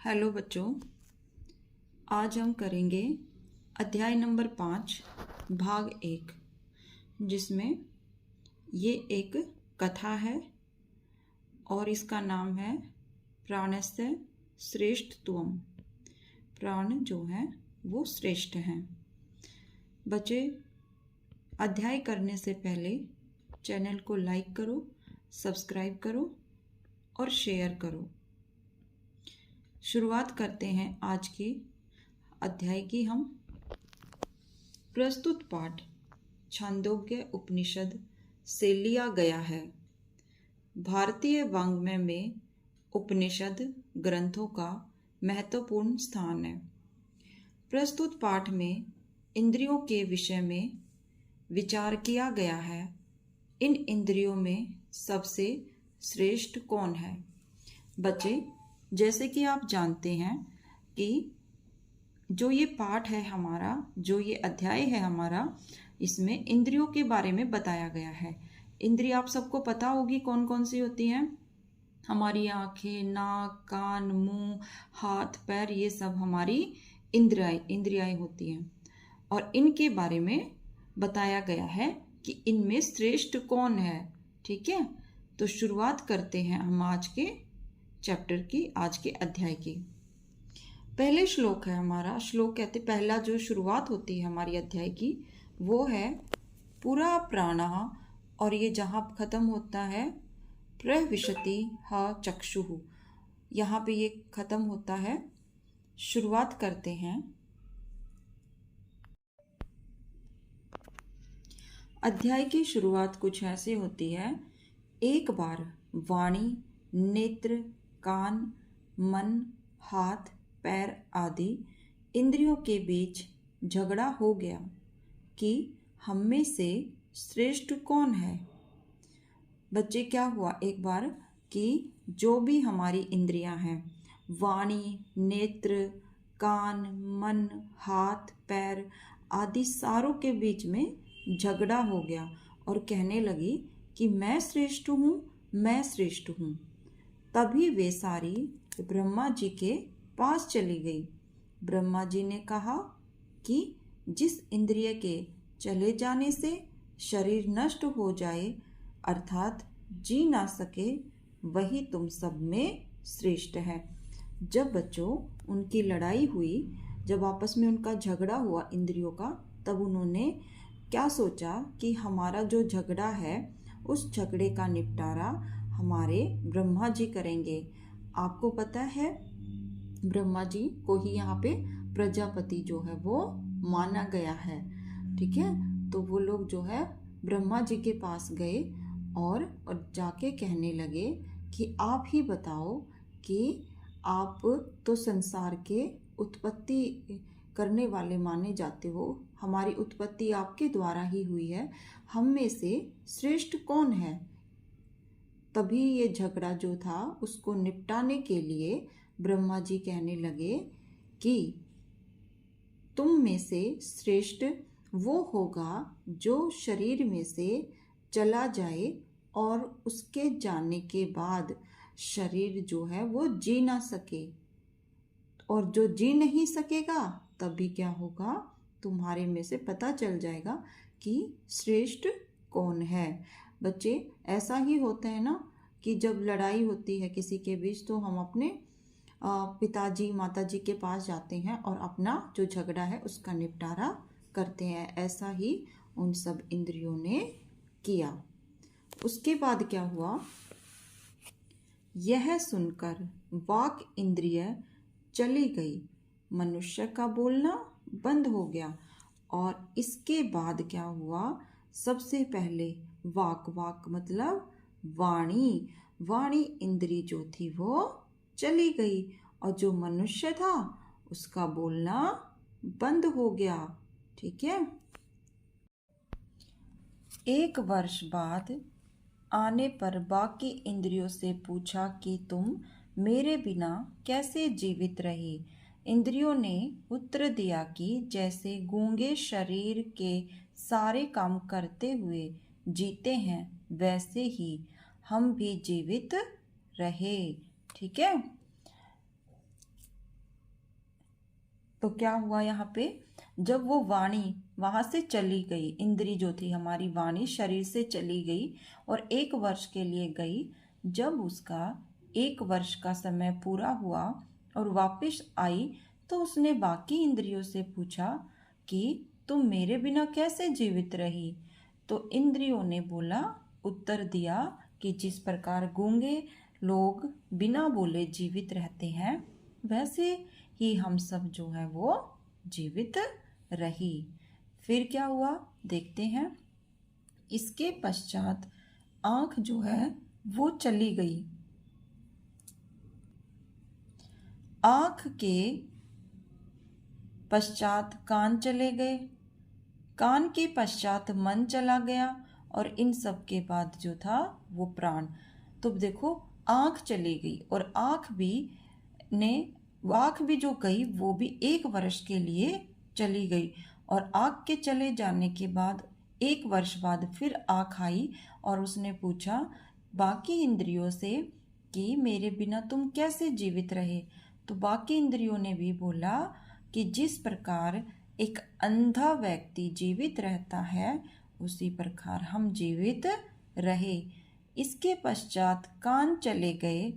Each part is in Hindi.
हेलो बच्चों, आज हम करेंगे अध्याय नंबर 5 भाग 1, जिसमें ये एक कथा है और इसका नाम है प्राणस्य श्रेष्ठत्वम। प्राण जो है वो श्रेष्ठ हैं। बच्चे, अध्याय करने से पहले चैनल को लाइक करो, सब्सक्राइब करो और शेयर करो। शुरुआत करते हैं आज के अध्याय की। हम प्रस्तुत पाठ छांदोग्य उपनिषद से लिया गया है। भारतीय वाङ्मय में उपनिषद ग्रंथों का महत्वपूर्ण स्थान है। प्रस्तुत पाठ में इंद्रियों के विषय में विचार किया गया है। इन इंद्रियों में सबसे श्रेष्ठ कौन है? बच्चे, जैसे कि आप जानते हैं कि जो ये पाठ है हमारा, जो ये अध्याय है हमारा, इसमें इंद्रियों के बारे में बताया गया है। इंद्रिय आप सबको पता होगी कौन कौन सी होती हैं। हमारी आंखें, नाक, कान, मुंह, हाथ, पैर, ये सब हमारी इंद्रियाएं होती हैं और इनके बारे में बताया गया है कि इनमें श्रेष्ठ कौन है। ठीक है, तो शुरुआत करते हैं हम आज के चैप्टर की, आज के अध्याय की। पहले श्लोक है हमारा, श्लोक कहते पहला जो शुरुआत होती है हमारी अध्याय की वो है पुरा प्राणः, और ये जहाँ खत्म होता है प्रविशति ह चक्षुः, यहाँ पे ये खत्म होता है। शुरुआत करते हैं। अध्याय की शुरुआत कुछ ऐसे होती है। एक बार वाणी, नेत्र, कान, मन, हाथ, पैर आदि इंद्रियों के बीच झगड़ा हो गया कि हम में से श्रेष्ठ कौन है। बच्चे, क्या हुआ एक बार कि जो भी हमारी इंद्रियां हैं, वाणी, नेत्र, कान, मन, हाथ, पैर आदि सारों के बीच में झगड़ा हो गया और कहने लगी कि मैं श्रेष्ठ हूँ, मैं श्रेष्ठ हूँ। तभी वे सारी ब्रह्मा जी के पास चली गई। ब्रह्मा जी ने कहा कि जिस इंद्रिय के चले जाने से शरीर नष्ट हो जाए, अर्थात जी ना सके, वही तुम सब में श्रेष्ठ है। जब बच्चों उनकी लड़ाई हुई, जब आपस में उनका झगड़ा हुआ इंद्रियों का, तब उन्होंने क्या सोचा कि हमारा जो झगड़ा है उस झगड़े का निपटारा हमारे ब्रह्मा जी करेंगे। आपको पता है ब्रह्मा जी को ही यहाँ पे प्रजापति जो है वो माना गया है। ठीक है, तो वो लोग जो है ब्रह्मा जी के पास गए और जाके कहने लगे कि आप ही बताओ कि आप तो संसार के उत्पत्ति करने वाले माने जाते हो, हमारी उत्पत्ति आपके द्वारा ही हुई है, हम में से श्रेष्ठ कौन है। तभी ये झगड़ा जो था उसको निपटाने के लिए ब्रह्मा जी कहने लगे कि तुम में से श्रेष्ठ वो होगा जो शरीर में से चला जाए और उसके जाने के बाद शरीर जो है वो जी ना सके, और जो जी नहीं सकेगा तभी क्या होगा, तुम्हारे में से पता चल जाएगा कि श्रेष्ठ कौन है। बच्चे, ऐसा ही होता है ना कि जब लड़ाई होती है किसी के बीच, तो हम अपने पिताजी माताजी के पास जाते हैं और अपना जो झगड़ा है उसका निपटारा करते हैं। ऐसा ही उन सब इंद्रियों ने किया। उसके बाद क्या हुआ, यह सुनकर वाक इंद्रिय चली गई, मनुष्य का बोलना बंद हो गया। और इसके बाद क्या हुआ, सबसे पहले वाक मतलब वाणी इंद्री जो थी वो चली गई और जो मनुष्य था उसका बोलना बंद हो गया। ठीक है। एक वर्ष बाद आने पर बाकी इंद्रियों से पूछा कि तुम मेरे बिना कैसे जीवित रही। इंद्रियों ने उत्तर दिया कि जैसे गूंगे शरीर के सारे काम करते हुए जीते हैं, वैसे ही हम भी जीवित रहे। ठीक है। तो क्या हुआ यहाँ पे, जब वो वाणी वहाँ से चली गई, इंद्री जो थी हमारी वाणी शरीर से चली गई और 1 वर्ष के लिए गई। जब उसका 1 वर्ष का समय पूरा हुआ और वापस आई तो उसने बाकी इंद्रियों से पूछा कि तुम मेरे बिना कैसे जीवित रही। तो इंद्रियों ने बोला, उत्तर दिया कि जिस प्रकार गूंगे लोग बिना बोले जीवित रहते हैं, वैसे ही हम सब जो है वो जीवित रही। फिर क्या हुआ देखते हैं। इसके पश्चात आंख जो है वो चली गई। आंख के पश्चात कान चले गए, कान के पश्चात मन चला गया और इन सब के बाद जो था वो प्राण। तो देखो आंख चली गई और आंख भी जो गई वो भी 1 वर्ष के लिए चली गई और आंख के चले जाने के बाद 1 वर्ष बाद फिर आंख आई और उसने पूछा बाकी इंद्रियों से कि मेरे बिना तुम कैसे जीवित रहे। तो बाकी इंद्रियों ने भी बोला कि जिस प्रकार एक अंधा व्यक्ति जीवित रहता है उसी प्रकार हम जीवित रहे। इसके पश्चात कान चले गए।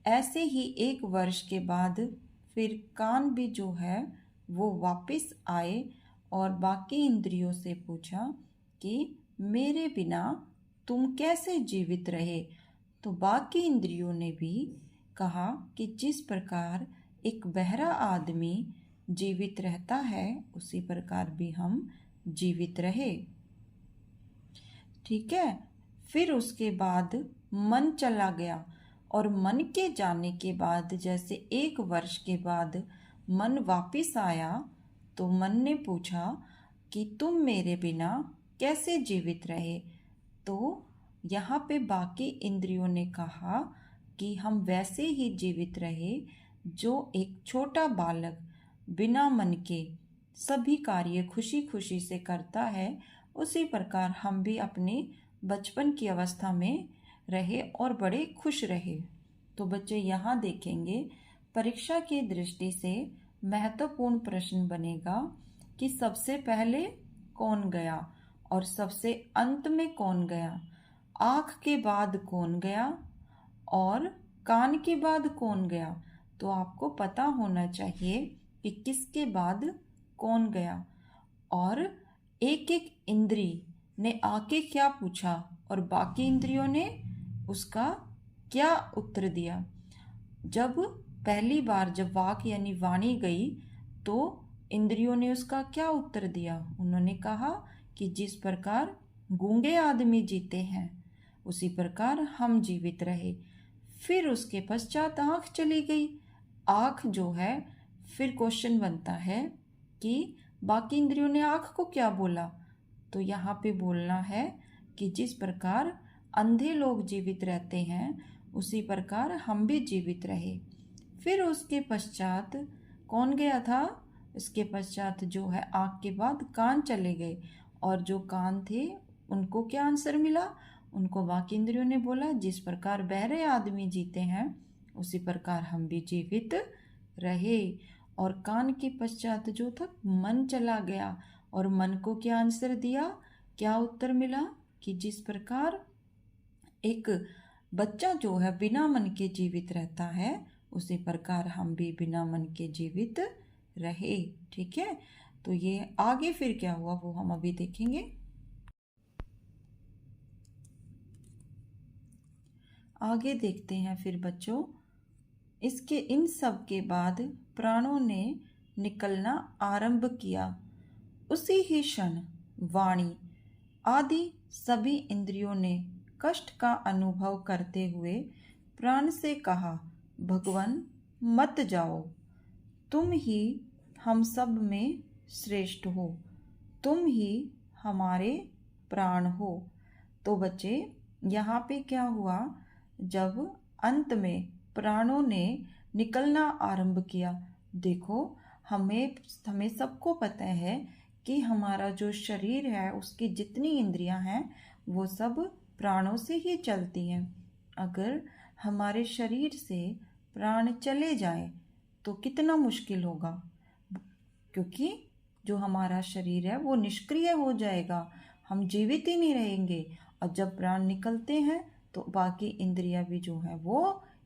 ऐसे ही 1 वर्ष के बाद फिर कान भी जो है वो वापस आए और बाकी इंद्रियों से पूछा कि मेरे बिना तुम कैसे जीवित रहे। तो बाकी इंद्रियों ने भी कहा कि जिस प्रकार एक बहरा आदमी जीवित रहता है उसी प्रकार भी हम जीवित रहे। ठीक है। फिर उसके बाद मन चला गया और मन के जाने के बाद जैसे 1 वर्ष के बाद मन वापिस आया तो मन ने पूछा कि तुम मेरे बिना कैसे जीवित रहे। तो यहाँ पे बाकी इंद्रियों ने कहा कि हम वैसे ही जीवित रहे जो एक छोटा बालक बिना मन के सभी कार्य खुशी खुशी से करता है, उसी प्रकार हम भी अपने बचपन की अवस्था में रहे और बड़े खुश रहे। तो बच्चे यहाँ देखेंगे परीक्षा की दृष्टि से महत्वपूर्ण प्रश्न बनेगा कि सबसे पहले कौन गया और सबसे अंत में कौन गया, आँख के बाद कौन गया और कान के बाद कौन गया। तो आपको पता होना चाहिए कि किसके बाद कौन गया और एक एक इंद्री ने आके क्या पूछा और बाकी इंद्रियों ने उसका क्या उत्तर दिया। जब पहली बार जब वाक यानी वाणी गई तो इंद्रियों ने उसका क्या उत्तर दिया। उन्होंने कहा कि जिस प्रकार गूंगे आदमी जीते हैं उसी प्रकार हम जीवित रहे। फिर उसके पश्चात आँख चली गई। आँख जो है फिर क्वेश्चन बनता है कि बाकी इंद्रियों ने आँख को क्या बोला। तो यहाँ पे बोलना है कि जिस प्रकार अंधे लोग जीवित रहते हैं उसी प्रकार हम भी जीवित रहे। फिर उसके पश्चात कौन गया था, इसके पश्चात जो है आँख के बाद कान चले गए और जो कान थे उनको क्या आंसर मिला, उनको बाकी इंद्रियों ने बोला जिस प्रकार बहरे आदमी जीते हैं उसी प्रकार हम भी जीवित रहे। और कान के पश्चात जो था मन चला गया और मन को क्या आंसर दिया, क्या उत्तर मिला कि जिस प्रकार एक बच्चा जो है बिना मन के जीवित रहता है उसी प्रकार हम भी बिना मन के जीवित रहे। ठीक है। तो ये आगे फिर क्या हुआ वो हम अभी देखेंगे। आगे देखते हैं फिर बच्चों। इसके इन सब के बाद प्राणों ने निकलना आरंभ किया। उसी ही क्षण वाणी आदि सभी इंद्रियों ने कष्ट का अनुभव करते हुए प्राण से कहा, भगवान मत जाओ, तुम ही हम सब में श्रेष्ठ हो, तुम ही हमारे प्राण हो। तो बच्चे यहाँ पे क्या हुआ, जब अंत में प्राणों ने निकलना आरंभ किया। देखो हमें सबको पता है कि हमारा जो शरीर है उसकी जितनी इंद्रियां हैं वो सब प्राणों से ही चलती हैं। अगर हमारे शरीर से प्राण चले जाए तो कितना मुश्किल होगा। क्योंकि जो हमारा शरीर है वो निष्क्रिय हो जाएगा, हम जीवित ही नहीं रहेंगे। और जब प्राण निकलते हैं तो बाकी इंद्रियां भी जो है वो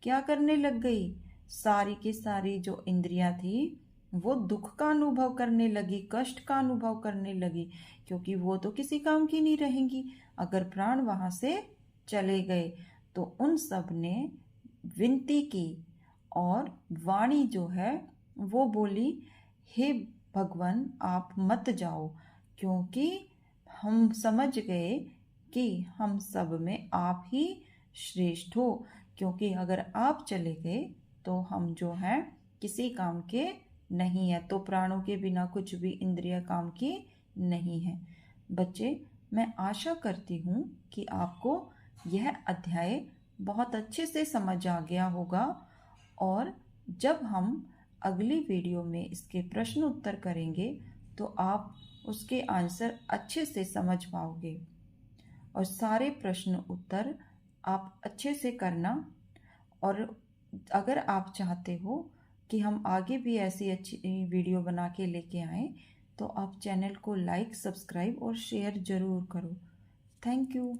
क्या करने लग गई, सारी की सारी जो इंद्रियां थी वो दुख का अनुभव करने लगी, कष्ट का अनुभव करने लगी, क्योंकि वो तो किसी काम की नहीं रहेंगी अगर प्राण वहां से चले गए। तो उन सब ने विनती की और वाणी जो है वो बोली, हे भगवान आप मत जाओ, क्योंकि हम समझ गए कि हम सब में आप ही श्रेष्ठ हो, क्योंकि अगर आप चले गए तो हम जो हैं किसी काम के नहीं है, तो प्राणों के बिना कुछ भी इंद्रिय काम की नहीं है। बच्चे, मैं आशा करती हूँ कि आपको यह अध्याय बहुत अच्छे से समझ आ गया होगा, और जब हम अगली वीडियो में इसके प्रश्न उत्तर करेंगे तो आप उसके आंसर अच्छे से समझ पाओगे, और सारे प्रश्न उत्तर आप अच्छे से करना। और अगर आप चाहते हो कि हम आगे भी ऐसी अच्छी वीडियो बना के लेके आएं तो आप चैनल को लाइक, सब्सक्राइब और शेयर ज़रूर करो। Thank you.